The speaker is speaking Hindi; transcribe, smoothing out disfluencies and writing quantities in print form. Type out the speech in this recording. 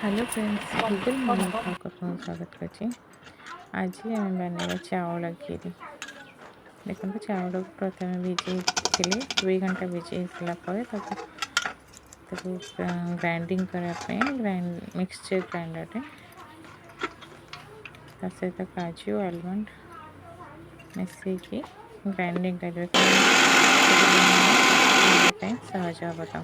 Hello friends, Google morning blog स्वागत करछि। आज आम बनेबा चाउल खीरी। देखो चाउल प्रथम भिजे 2 घंटा भिजे ग्राइंडिंग मिक्सचर ग्राइंडर सहित काजू आलमंड मिसेकी ग्राइंडिंग कर सहज हम तो